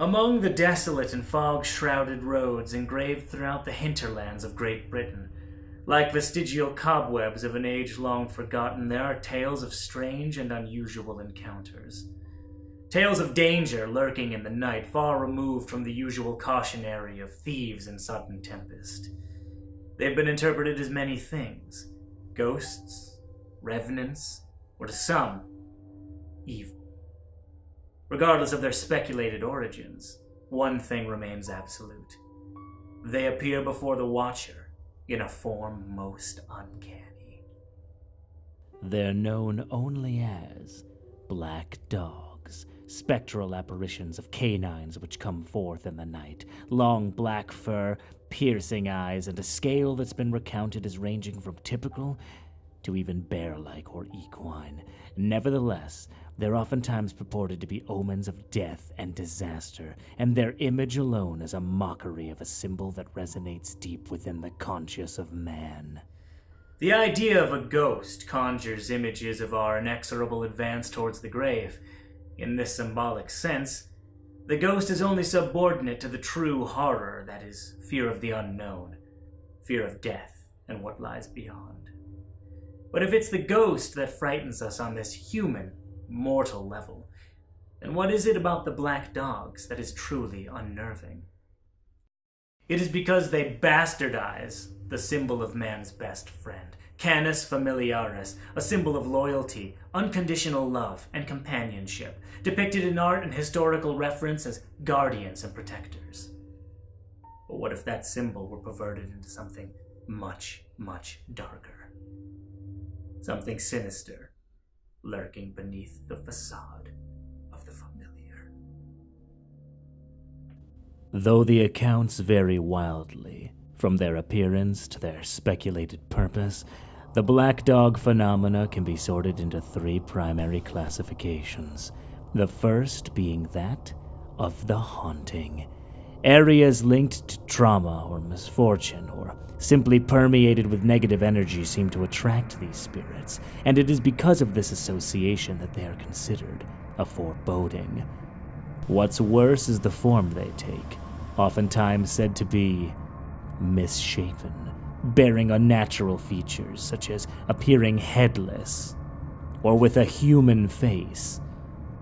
Among the desolate and fog-shrouded roads engraved throughout the hinterlands of Great Britain, like vestigial cobwebs of an age long forgotten, there are tales of strange and unusual encounters. Tales of danger lurking in the night, far removed from the usual cautionary of thieves and sudden tempest. They've been interpreted as many things: ghosts, revenants, or to some, evil. Regardless of their speculated origins, one thing remains absolute. They appear before the Watcher in a form most uncanny. They're known only as black dogs, spectral apparitions of canines which come forth in the night, long black fur, piercing eyes, and a scale that's been recounted as ranging from typical to even bear-like or equine. Nevertheless, they're oftentimes purported to be omens of death and disaster, and their image alone is a mockery of a symbol that resonates deep within the conscience of man. The idea of a ghost conjures images of our inexorable advance towards the grave. In this symbolic sense, the ghost is only subordinate to the true horror that is fear of the unknown, fear of death and what lies beyond. But if it's the ghost that frightens us on this human, mortal level, then what is it about the black dogs that is truly unnerving? It is because they bastardize the symbol of man's best friend, Canis Familiaris, a symbol of loyalty, unconditional love, and companionship, depicted in art and historical reference as guardians and protectors. But what if that symbol were perverted into something much, much darker? Something sinister, lurking beneath the facade of the familiar. Though the accounts vary wildly, from their appearance to their speculated purpose, the black dog phenomena can be sorted into three primary classifications. The first being that of the haunting. Areas linked to trauma or misfortune, or simply permeated with negative energy, seem to attract these spirits, and it is because of this association that they are considered a foreboding. What's worse is the form they take, oftentimes said to be misshapen, bearing unnatural features such as appearing headless, or with a human face,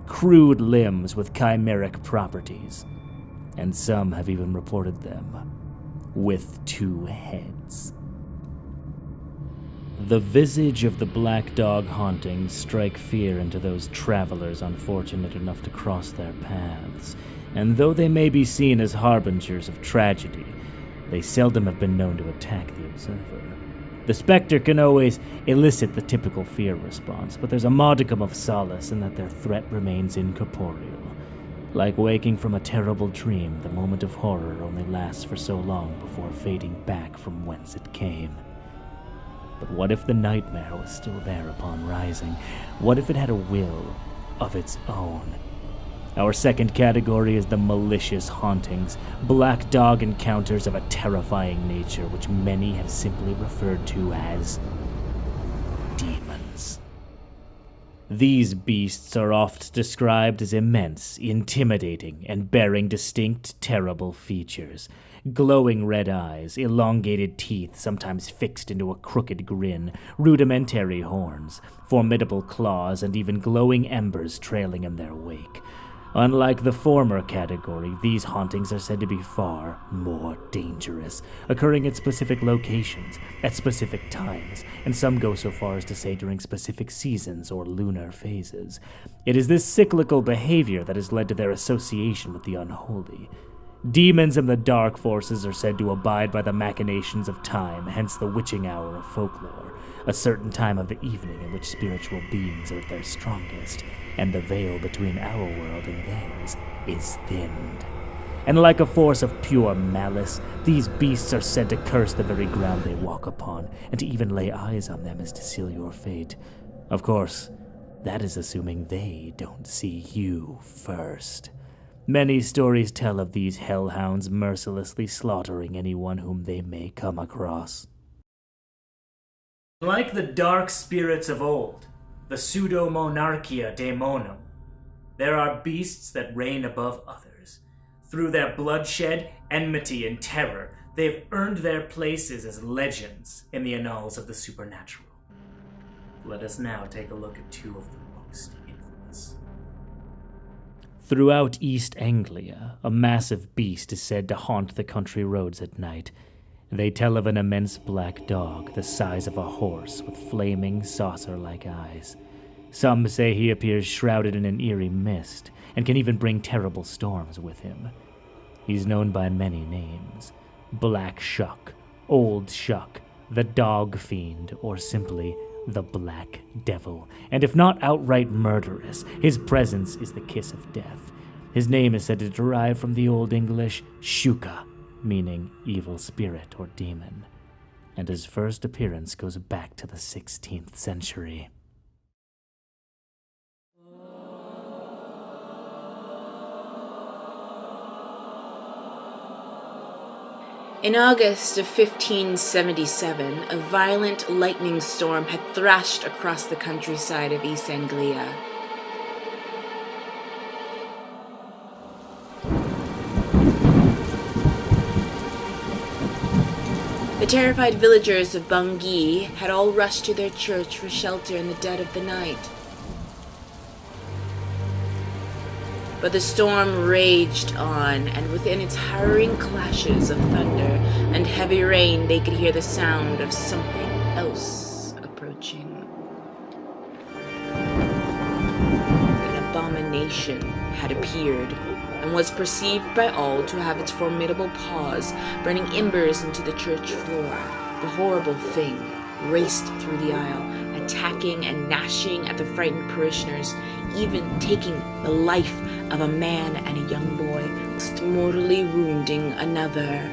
crude limbs with chimeric properties, and some have even reported them with two heads. The visage of the black dog hauntings strike fear into those travelers unfortunate enough to cross their paths, and though they may be seen as harbingers of tragedy, they seldom have been known to attack the observer. The specter can always elicit the typical fear response, but there's a modicum of solace in that their threat remains incorporeal. Like waking from a terrible dream, the moment of horror only lasts for so long before fading back from whence it came. But what if the nightmare was still there upon rising? What if it had a will of its own? Our second category is the malicious hauntings, black dog encounters of a terrifying nature which many have simply referred to as demons. These beasts are oft described as immense, intimidating, and bearing distinct, terrible features. Glowing red eyes, elongated teeth sometimes fixed into a crooked grin, rudimentary horns, formidable claws, and even glowing embers trailing in their wake. Unlike the former category, these hauntings are said to be far more dangerous, occurring at specific locations, at specific times, and some go so far as to say during specific seasons or lunar phases. It is this cyclical behavior that has led to their association with the unholy. Demons and the dark forces are said to abide by the machinations of time, hence the witching hour of folklore, a certain time of the evening in which spiritual beings are at their strongest, and the veil between our world and theirs is thinned. And like a force of pure malice, these beasts are said to curse the very ground they walk upon, and to even lay eyes on them as to seal your fate. Of course, that is assuming they don't see you first. Many stories tell of these hellhounds mercilessly slaughtering anyone whom they may come across. Like the dark spirits of old, the pseudo-monarchia daemonum, there are beasts that reign above others. Through their bloodshed, enmity, and terror, they've earned their places as legends in the annals of the supernatural. Let us now take a look at two of the most infamous. Throughout East Anglia, a massive beast is said to haunt the country roads at night. They tell of an immense black dog the size of a horse with flaming saucer-like eyes. Some say he appears shrouded in an eerie mist and can even bring terrible storms with him. He's known by many names: Black Shuck, Old Shuck, the Dog Fiend, or simply the Black Devil. And if not outright murderous, his presence is the kiss of death. His name is said to derive from the Old English shuka, meaning evil spirit or demon, and his first appearance goes back to the 16th century. In August of 1577, a violent lightning storm had thrashed across the countryside of East Anglia. The terrified villagers of Bangui had all rushed to their church for shelter in the dead of the night. But the storm raged on, and within its harrowing clashes of thunder and heavy rain, they could hear the sound of something else approaching. An abomination had appeared, and was perceived by all to have its formidable paws burning embers into the church floor. The horrible thing raced through the aisle, attacking and gnashing at the frightened parishioners, even taking the life of a man and a young boy, whilst mortally wounding another.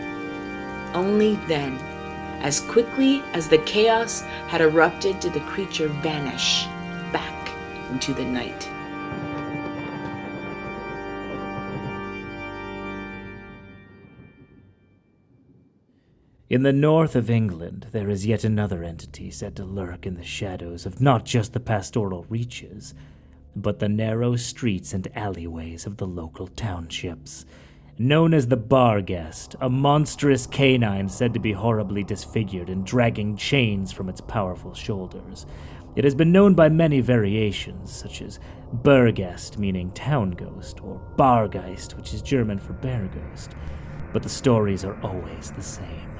Only then, as quickly as the chaos had erupted, did the creature vanish back into the night. In the north of England, there is yet another entity said to lurk in the shadows of not just the pastoral reaches, but the narrow streets and alleyways of the local townships. Known as the Barghest, a monstrous canine said to be horribly disfigured and dragging chains from its powerful shoulders. It has been known by many variations, such as Burgest, meaning town ghost, or Bargeist, which is German for bear ghost, but the stories are always the same.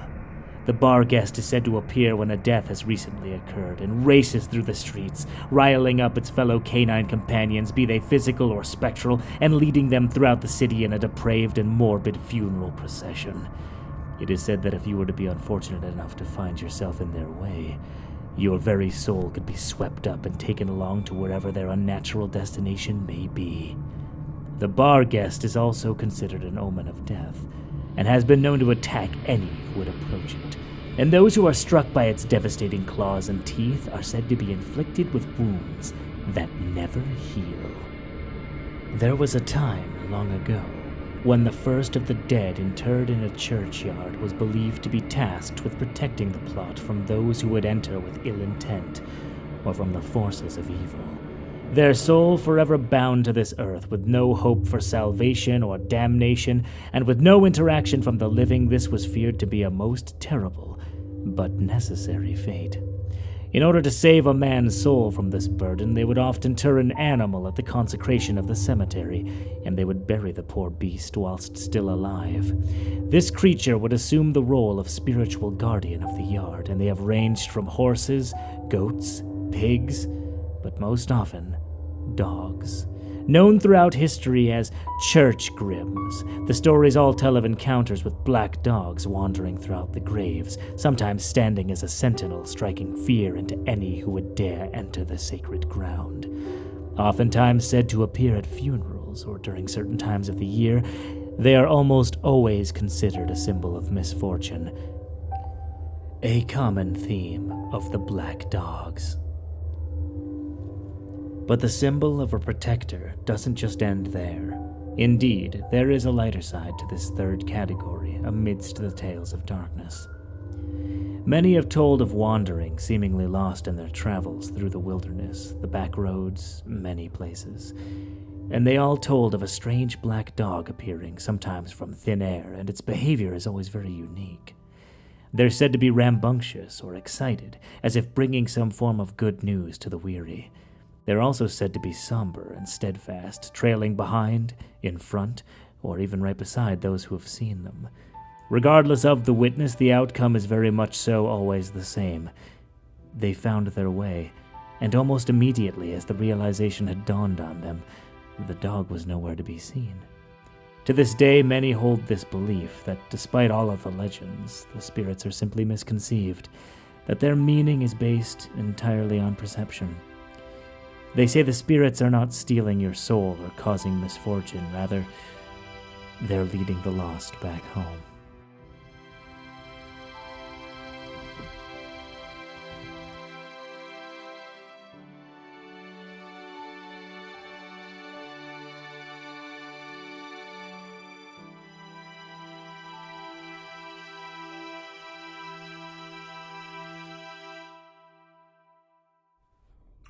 The Barghest is said to appear when a death has recently occurred and races through the streets, riling up its fellow canine companions, be they physical or spectral, and leading them throughout the city in a depraved and morbid funeral procession. It is said that if you were to be unfortunate enough to find yourself in their way, your very soul could be swept up and taken along to wherever their unnatural destination may be. The Barghest is also considered an omen of death, and has been known to attack any who would approach it, and those who are struck by its devastating claws and teeth are said to be inflicted with wounds that never heal. There was a time long ago when the first of the dead interred in a churchyard was believed to be tasked with protecting the plot from those who would enter with ill intent, or from the forces of evil. their soul forever bound to this earth with no hope for salvation or damnation, and with no interaction from the living. This was feared to be a most terrible but necessary fate. In order to save a man's soul from this burden, they would often turn an animal at the consecration of the cemetery, and they would bury the poor beast whilst still alive. This creature would assume the role of spiritual guardian of the yard, and they have ranged from horses, goats, pigs, but most often, dogs. Known throughout history as church grims, the stories all tell of encounters with black dogs wandering throughout the graves, sometimes standing as a sentinel, striking fear into any who would dare enter the sacred ground. Oftentimes said to appear at funerals or during certain times of the year, they are almost always considered a symbol of misfortune, a common theme of the black dogs. But the symbol of a protector doesn't just end there. Indeed, there is a lighter side to this third category amidst the tales of darkness. Many have told of wandering, seemingly lost in their travels through the wilderness, the back roads, many places. And they all told of a strange black dog appearing, sometimes from thin air, and its behavior is always very unique. They're said to be rambunctious or excited, as if bringing some form of good news to the weary. They're also said to be somber and steadfast, trailing behind, in front, or even right beside those who have seen them. Regardless of the witness, the outcome is very much so always the same. They found their way, and almost immediately as the realization had dawned on them, the dog was nowhere to be seen. To this day, many hold this belief that despite all of the legends, the spirits are simply misconceived, that their meaning is based entirely on perception. They say the spirits are not stealing your soul or causing misfortune, rather, they're leading the lost back home.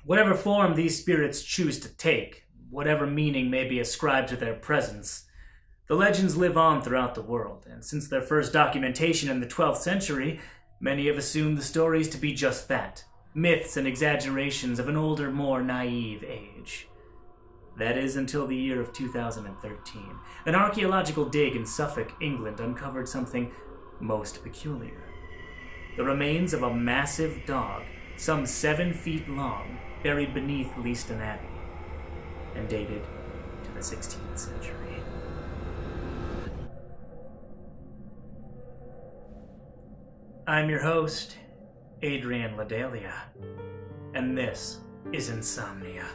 Whatever form these spirits choose to take, whatever meaning may be ascribed to their presence, the legends live on throughout the world, and since their first documentation in the 12th century, many have assumed the stories to be just that, myths and exaggerations of an older, more naive age. That is until the year of 2013. An archaeological dig in Suffolk, England uncovered something most peculiar. The remains of a massive dog, some 7 feet long, buried beneath Leiston Abbey, and dated to the 16th century. I'm your host, Adrian Ladelia, and this is Insomnia.